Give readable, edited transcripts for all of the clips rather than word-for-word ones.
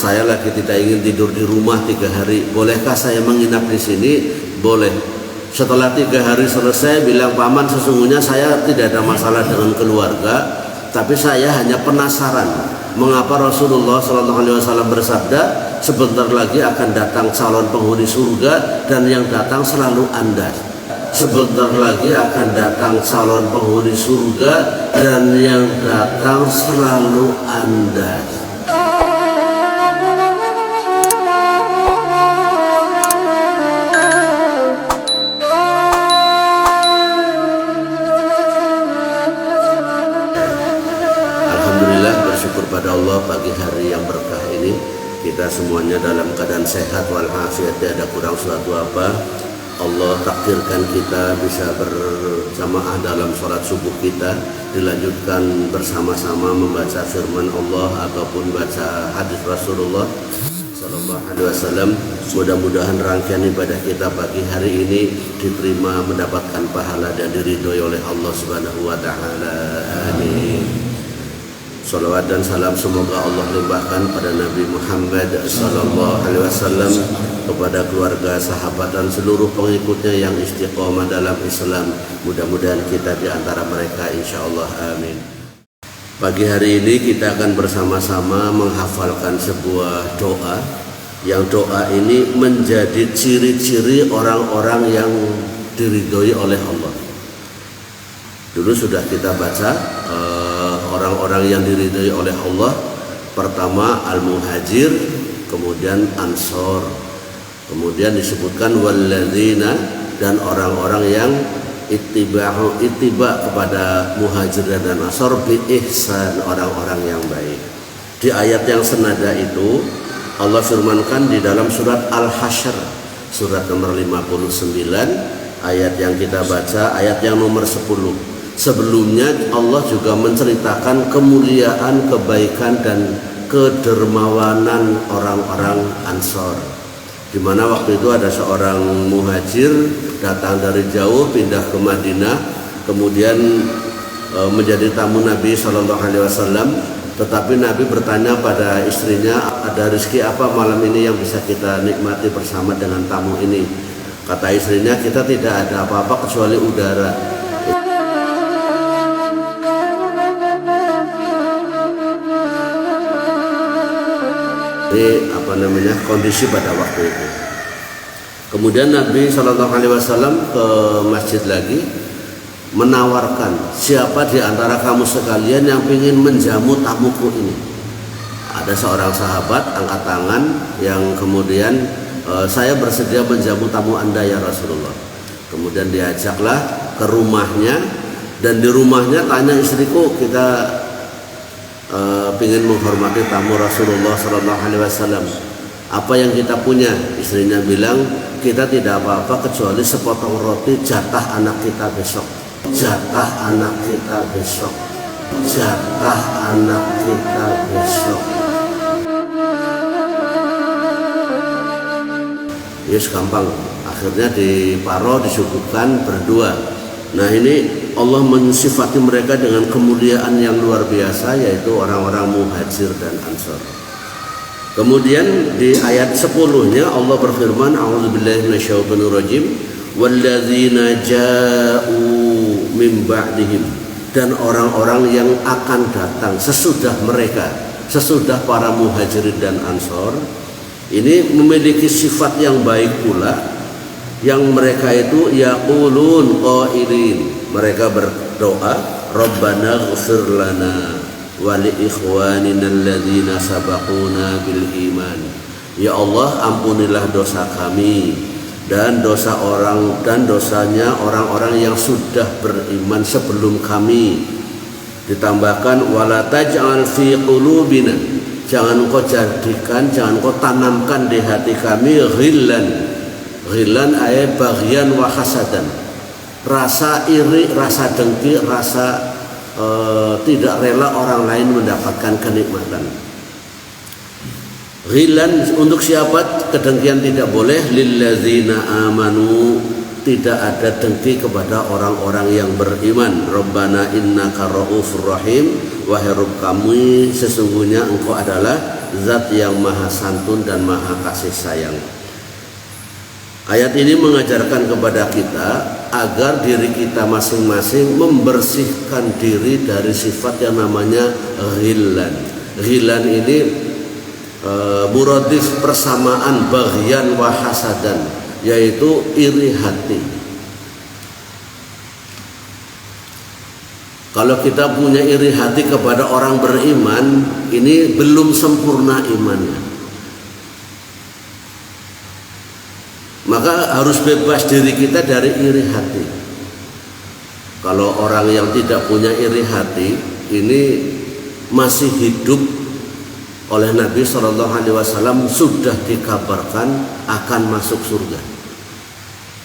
saya lagi tidak ingin tidur di rumah 3 hari, bolehkah saya menginap di sini? Boleh. Setelah 3 hari selesai, bilang, paman sesungguhnya saya tidak ada masalah dengan keluarga, tapi saya hanya penasaran mengapa Rasulullah SAW bersabda sebentar lagi akan datang calon penghuni surga dan yang datang selalu Anda. Sebentar lagi akan datang calon penghuni surga dan yang datang selalu Anda. Alhamdulillah, bersyukur pada Allah pagi hari yang berkah ini kita semuanya dalam keadaan sehat walafiat, tidak ada kurang suatu apa. Allah takdirkan kita bisa berjamaah dalam sholat subuh kita, dilanjutkan bersama-sama membaca firman Allah ataupun baca hadis Rasulullah Sallallahu Alaihi Wasallam. Mudah-mudahan rangkaian ibadah kita pagi hari ini diterima, mendapatkan pahala dan diridhoi oleh Allah Subhanahu Wa Taala. Amin. Salawat dan salam semoga Allah limpahkan pada Nabi Muhammad Sallallahu Alaihi Wasallam, kepada keluarga, sahabat dan seluruh pengikutnya yang istiqomah dalam Islam. Mudah-mudahan kita di antara mereka, insya Allah. Amin. Pagi hari ini kita akan bersama-sama menghafalkan sebuah doa, yang doa ini menjadi ciri-ciri orang-orang yang diridhoi oleh Allah. Dulu sudah kita baca orang-orang yang diridhoi oleh Allah. Pertama Al-Muhajir, kemudian Ansor, kemudian disebutkan walladzina, dan orang-orang yang ittiba kepada Muhajir dan Ansor bi ihsan, orang-orang yang baik. Di ayat yang senada itu Allah firmankan di dalam surat Al-Hasyr, surat nomor 59, ayat yang kita baca ayat yang nomor 10. Sebelumnya Allah juga menceritakan kemuliaan, kebaikan dan kedermawanan orang-orang Ansor, di mana waktu itu ada seorang muhajir datang dari jauh pindah ke Madinah, kemudian menjadi tamu Nabi Shallallahu Alaihi Wasallam. Tetapi Nabi bertanya pada istrinya, ada rezeki apa malam ini yang bisa kita nikmati bersama dengan tamu ini? Kata istrinya, kita tidak ada apa-apa kecuali udara. Ini kondisi pada waktu itu. Kemudian Nabi SAW ke masjid lagi menawarkan, siapa di antara kamu sekalian yang ingin menjamu tamuku ini? Ada seorang sahabat angkat tangan yang kemudian saya bersedia menjamu tamu Anda ya Rasulullah. Kemudian diajaklah ke rumahnya, dan di rumahnya tanya istriku, kita ingin menghormati tamu Rasulullah Sallallahu Alaihi Wasallam, apa yang kita punya? Istrinya bilang, kita tidak apa-apa kecuali sepotong roti jatah anak kita besok. Jatah anak kita besok. Jatah anak kita besok. Yes, gampang. Akhirnya diparo, disuguhkan berdua. Nah, ini Allah mensifati mereka dengan kemuliaan yang luar biasa, yaitu orang-orang Muhajir dan Ansor. Kemudian di ayat 10-nya Allah berfirman, a'udzubillahi minasyaitonirrajim, walladzina ja'u min ba'dihim, dan orang-orang yang akan datang sesudah mereka, sesudah para Muhajirin dan Ansor, ini memiliki sifat yang baik pula, yang mereka itu yaqulun qailin, mereka berdoa, Rabbana ighfir lana wa li ikhwanina alladzina sabaquna bil iman. Ya Allah, ampunilah dosa kami dan dosa orang dan dosanya orang-orang yang sudah beriman sebelum kami. Ditambahkan wala taj'al fi qulubina, jangan kau jadikan, jangan kau tanamkan di hati kami ghillan ay baghyan wa hasadan, rasa iri, rasa dengki, rasa tidak rela orang lain mendapatkan kenikmatan. Ghillan untuk siapa? Kedengkian tidak boleh. Lilladzina amanu, tidak ada dengki kepada orang-orang yang beriman. Rabbana innaka raufur rahim, wahai Rabb kami, sesungguhnya engkau adalah zat yang maha santun dan maha kasih sayang. Ayat ini mengajarkan kepada kita agar diri kita masing-masing membersihkan diri dari sifat yang namanya ghillan. Ghillan ini muradif persamaan baghyan wa hasadan, yaitu iri hati. Kalau kita punya iri hati kepada orang beriman, ini belum sempurna imannya. Maka harus bebas diri kita dari iri hati. Kalau orang yang tidak punya iri hati, ini masih hidup, oleh Nabi SAW sudah dikabarkan akan masuk surga.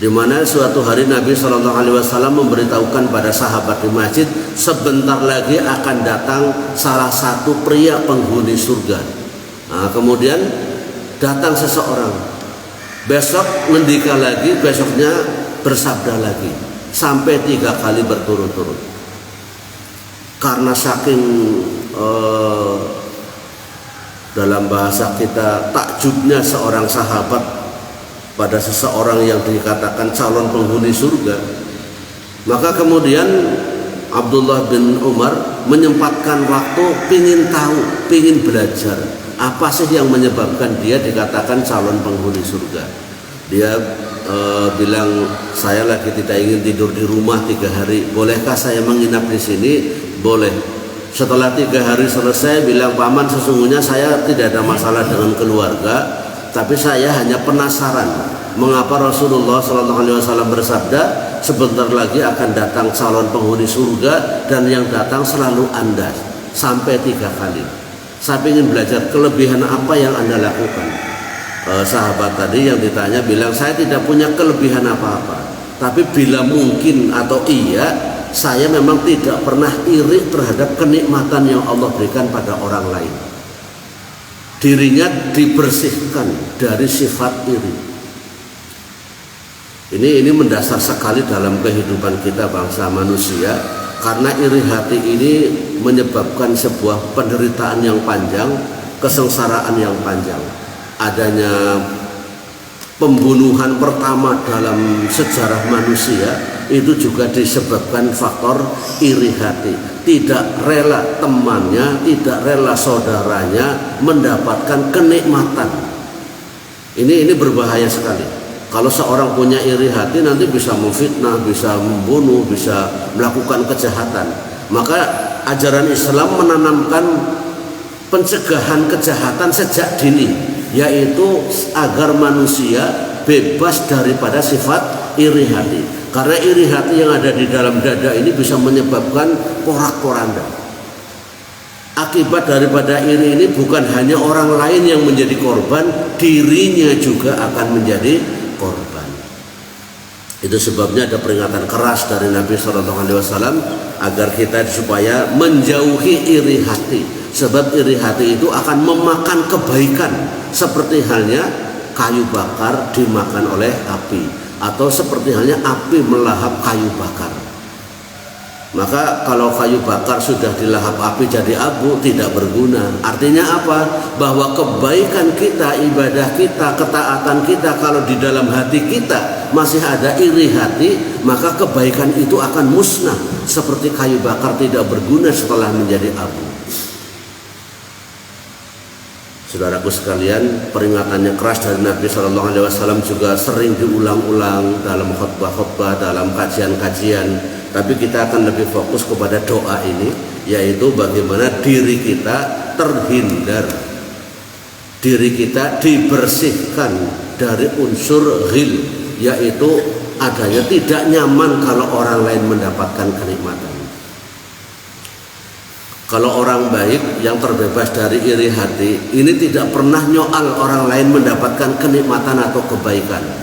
Di mana suatu hari Nabi SAW memberitahukan pada sahabat di masjid, sebentar lagi akan datang salah satu pria penghuni surga. Nah, kemudian datang seseorang, besok ngendika lagi, besoknya bersabda lagi, sampai 3 kali berturut-turut. Karena saking dalam bahasa kita takjubnya seorang sahabat pada seseorang yang dikatakan calon penghuni surga, maka kemudian Abdullah bin Umar menyempatkan waktu pingin tahu, pingin belajar apa sih yang menyebabkan dia dikatakan calon penghuni surga. Dia bilang, saya lagi tidak ingin tidur di rumah 3 hari, bolehkah saya menginap di sini? Boleh. Setelah 3 hari selesai, bilang, paman, sesungguhnya saya tidak ada masalah dengan keluarga, tapi saya hanya penasaran mengapa Rasulullah SAW bersabda sebentar lagi akan datang calon penghuni surga dan yang datang selalu Anda, sampai 3 kali. Saya ingin belajar kelebihan apa yang Anda lakukan. Sahabat tadi yang ditanya bilang, saya tidak punya kelebihan apa-apa, tapi bila mungkin atau iya, saya memang tidak pernah iri terhadap kenikmatan yang Allah berikan pada orang lain. Dirinya dibersihkan dari sifat iri. Ini mendasar sekali dalam kehidupan kita bangsa manusia, karena iri hati ini menyebabkan sebuah penderitaan yang panjang, kesengsaraan yang panjang. Adanya pembunuhan pertama dalam sejarah manusia itu juga disebabkan faktor iri hati. Tidak rela temannya, tidak rela saudaranya mendapatkan kenikmatan. Ini berbahaya sekali. Kalau seorang punya iri hati, nanti bisa memfitnah, bisa membunuh, bisa melakukan kejahatan. Maka ajaran Islam menanamkan pencegahan kejahatan sejak dini, yaitu agar manusia bebas daripada sifat iri hati. Karena iri hati yang ada di dalam dada ini bisa menyebabkan porak-poranda. Akibat daripada iri ini bukan hanya orang lain yang menjadi korban, dirinya juga akan menjadi korban. Itu sebabnya ada peringatan keras dari Nabi SAW agar kita supaya menjauhi iri hati. Sebab iri hati itu akan memakan kebaikan, seperti halnya kayu bakar dimakan oleh api, atau seperti halnya api melahap kayu bakar. Maka kalau kayu bakar sudah dilahap api jadi abu, tidak berguna. Artinya apa? Bahwa kebaikan kita, ibadah kita, ketaatan kita, kalau di dalam hati kita masih ada iri hati, maka kebaikan itu akan musnah, seperti kayu bakar tidak berguna setelah menjadi abu. Saudaraku sekalian, peringatannya keras dari Nabi SAW juga sering diulang-ulang dalam khutbah-khutbah, dalam kajian-kajian. Tapi kita akan lebih fokus kepada doa ini, yaitu bagaimana diri kita terhindar, diri kita dibersihkan dari unsur ghil, yaitu adanya tidak nyaman kalau orang lain mendapatkan kenikmatan. Kalau orang baik yang terbebas dari iri hati ini tidak pernah nyoal orang lain mendapatkan kenikmatan atau kebaikan.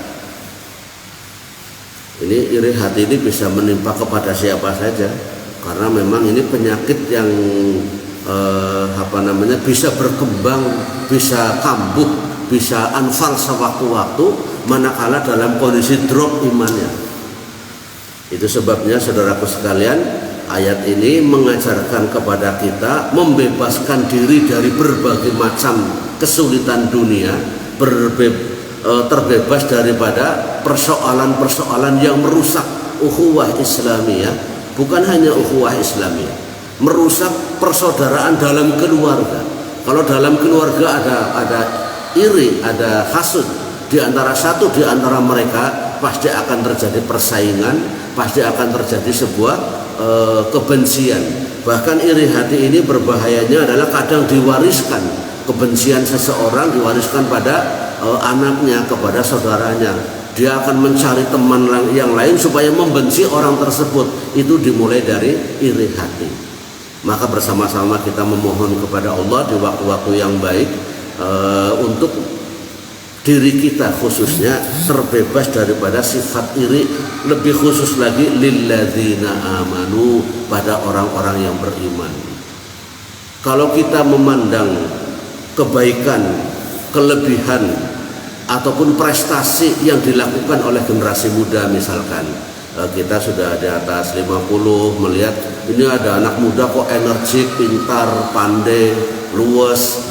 Ini iri hati ini bisa menimpa kepada siapa saja, karena memang ini penyakit yang bisa berkembang, bisa kambuh, bisa anfal sewaktu-waktu manakala dalam kondisi drop imannya. Itu sebabnya saudaraku sekalian, ayat ini mengajarkan kepada kita membebaskan diri dari berbagai macam kesulitan dunia, terbebas daripada persoalan-persoalan yang merusak ukhuwah Islamiyah. Bukan hanya ukhuwah Islamiyah, merusak persaudaraan dalam keluarga. Kalau dalam keluarga ada iri, ada hasud di antara satu di antara mereka, pasti akan terjadi persaingan, pasti akan terjadi sebuah kebencian. Bahkan iri hati ini berbahayanya adalah kadang diwariskan. Kebencian seseorang diwariskan pada anaknya, kepada saudaranya. Dia akan mencari teman yang lain supaya membenci orang tersebut. Itu dimulai dari iri hati. Maka bersama-sama kita memohon kepada Allah di waktu-waktu yang baik untuk diri kita khususnya terbebas daripada sifat iri, lebih khusus lagi lilladzina amanu, pada orang-orang yang beriman. Kalau kita memandang kebaikan, kelebihan ataupun prestasi yang dilakukan oleh generasi muda, misalkan kita sudah di atas 50 melihat ini ada anak muda kok energik, pintar, pandai, luas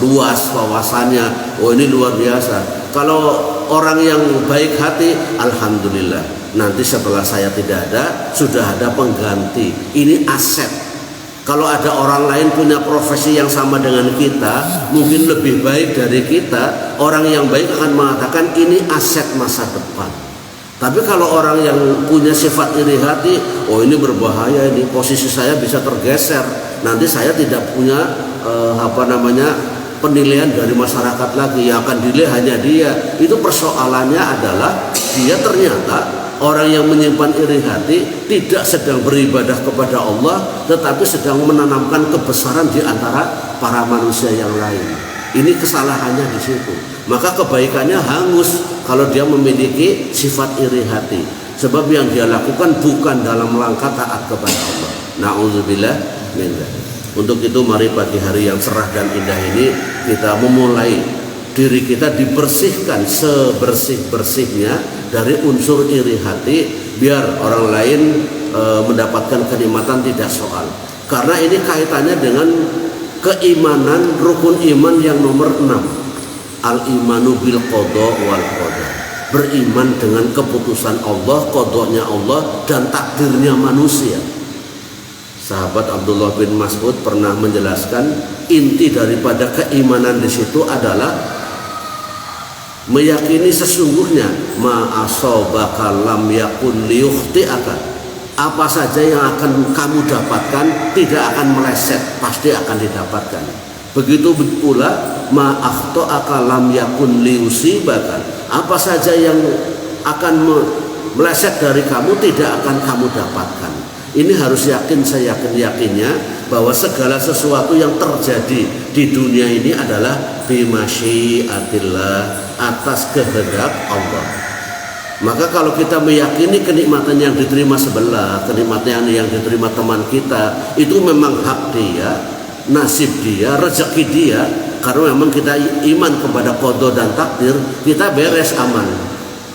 wawasannya, oh ini luar biasa. Kalau orang yang baik hati, alhamdulillah, nanti setelah saya tidak ada, sudah ada pengganti. Ini aset. Kalau ada orang lain punya profesi yang sama dengan kita, mungkin lebih baik dari kita, orang yang baik akan mengatakan ini aset masa depan. Tapi kalau orang yang punya sifat iri hati, oh ini berbahaya, ini posisi saya bisa tergeser, nanti saya tidak punya penilaian dari masyarakat lagi, yang akan dinilai hanya dia. Itu persoalannya adalah dia ternyata orang yang menyimpan iri hati tidak sedang beribadah kepada Allah, tetapi sedang menanamkan kebesaran di antara para manusia yang lain. Ini kesalahannya di situ. Maka kebaikannya hangus kalau dia memiliki sifat iri hati. Sebab yang dia lakukan bukan dalam rangka taat kepada Allah. Na'udzubillah min dzalik. Untuk itu mari pagi hari yang cerah dan indah ini kita memulai diri kita dibersihkan sebersih-bersihnya dari unsur iri hati, biar orang lain mendapatkan kenikmatan tidak soal. Karena ini kaitannya dengan keimanan, rukun iman yang nomor 6. Al-imanu bil qada wal qadar. Beriman dengan keputusan Allah, qadanya Allah dan takdirnya manusia. Sahabat Abdullah bin Mas'ud pernah menjelaskan inti daripada keimanan di situ adalah meyakini sesungguhnya ma asabaka lam yakun liyukhti'aka. Apa saja yang akan kamu dapatkan tidak akan meleset, pasti akan didapatkan. Begitu pula ma akhta'aka lam yakun liyusibaka. Apa saja yang akan meleset dari kamu tidak akan kamu dapatkan. Ini harus yakin, saya yakinnya bahwa segala sesuatu yang terjadi di dunia ini adalah bimasyiatillah, atas kehendak Allah. Maka kalau kita meyakini kenikmatan yang diterima sebelah, kenikmatan yang diterima teman kita, itu memang hak dia, nasib dia, rezeki dia. Karena memang kita iman kepada qada dan takdir, kita beres, aman.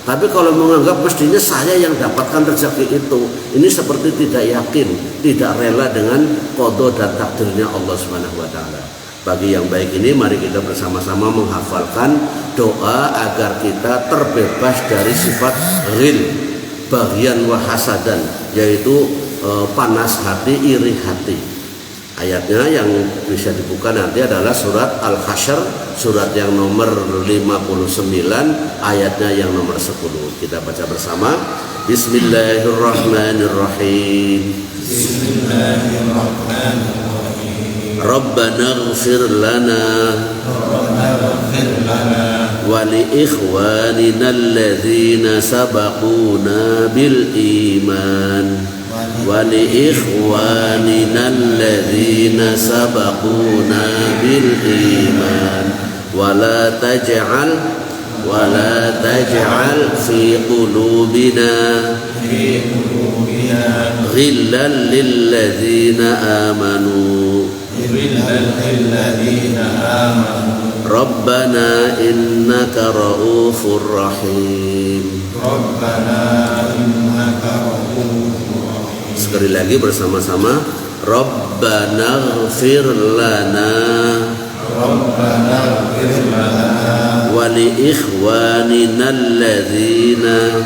Tapi kalau menganggap mestinya saya yang dapatkan rezeki itu, ini seperti tidak yakin, tidak rela dengan qada dan takdirnya Allah Subhanahu wa taala. Pagi yang baik ini mari kita bersama-sama menghafalkan doa agar kita terbebas dari sifat ghil, baghyan wa hasadan, yaitu panas hati, iri hati. Ayatnya yang bisa dibuka nanti adalah surat Al-Hasyr, surat yang nomor 59, ayatnya yang nomor 10. Kita baca bersama. Bismillahirrahmanirrahim. Bismillahirrahmanirrahim. Rabbana ighfir lana wa li ikhwanina alladhina sabaquna bil iman ولإخواننا الذين سبقونا بالإيمان ولا تجعل في قلوبنا غلا للذين آمنوا ربنا إنك رؤوف رحيم. sekali lagi bersama-sama. Rabbana ighfir lana wa li ikhwanina alladzina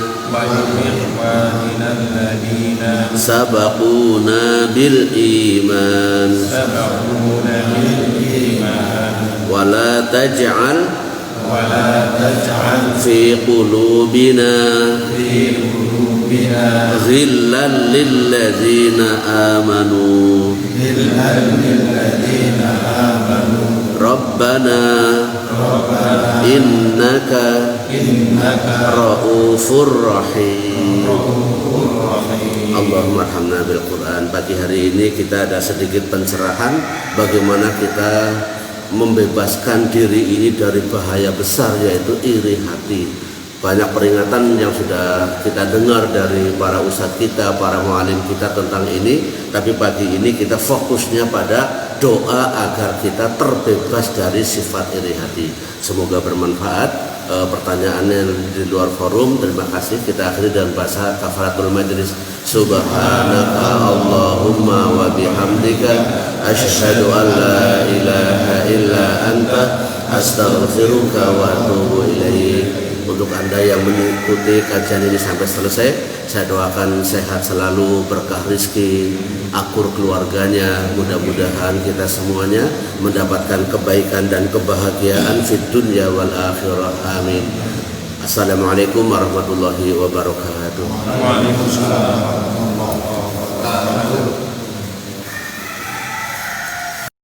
sabaquna bil iman wa la taj'al fi qulubina ghillan lil ladzina amanu Rabbana innaka ra'ufur rahim. Allahumma arhamna bil Quran. Pagi hari ini kita ada sedikit pencerahan bagaimana kita membebaskan diri ini dari bahaya besar, yaitu iri hati. Banyak peringatan yang sudah kita dengar dari para ustadz kita, para mu'alim kita tentang ini. Tapi pagi ini kita fokusnya pada doa agar kita terbebas dari sifat iri hati. Semoga bermanfaat. Pertanyaannya di luar forum, terima kasih. Kita akhiri dengan bahasa kafaratul majlis. Subhanaka Allahumma wa bihamdika asyhadu an la ilaha illa anta astaghfiruka wa atubu ilaik. Untuk Anda yang mengikuti kajian ini sampai selesai, saya doakan sehat selalu, berkah rizki, akur keluarganya. Mudah-mudahan kita semuanya mendapatkan kebaikan dan kebahagiaan fid dunya wal akhirah. Amin. Assalamualaikum warahmatullahi wabarakatuh. Waalaikumsalam warahmatullahi wabarakatuh.